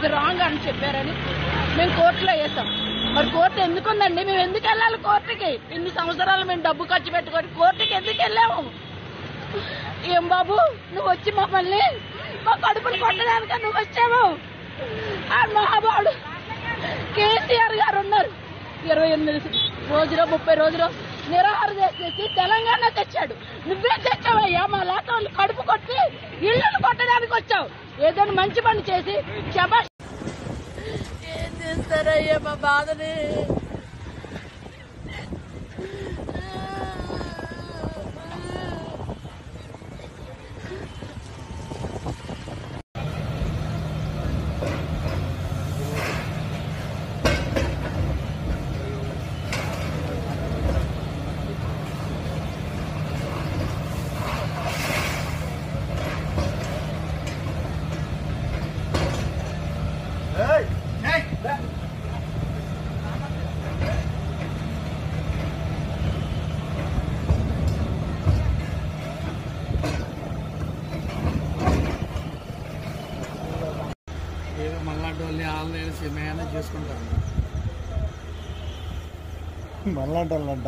అది రాంగ్ అని చెప్పారని మేము కోర్టులో వేసాం. మరి కోర్టు ఎందుకుందండి? మేము ఎందుకు వెళ్ళాలి కోర్టుకి? ఇన్ని సంవత్సరాలు మేము డబ్బు ఖర్చు పెట్టుకొని కోర్టుకి ఎందుకు వెళ్ళాము? ఏం బాబు నువ్వు వచ్చి మమ్మల్ని మా కడుపును కొట్టడానిక నువ్వు వచ్చావు? ఆ మహాబాడు కేసీఆర్ గారు ఉన్నారు 28 రోజులు 30 రోజులు నిరాహార చేసి తెలంగాణ తెచ్చాడు. నువ్వే తెచ్చావయ్యా. మా లాటోళ్ళు కడుపు కొట్టి ఇళ్లను కొట్టడానికి వచ్చావు. ఏదైనా మంచి పని చేసి శబాష్. ఏం చేస్తారయ్యా మా బాధని? మళ్ళాంటి వాళ్ళని ఆన్లైన్ సినిమా చేసుకుంటారు. మళ్ళాంటి వాళ్ళంట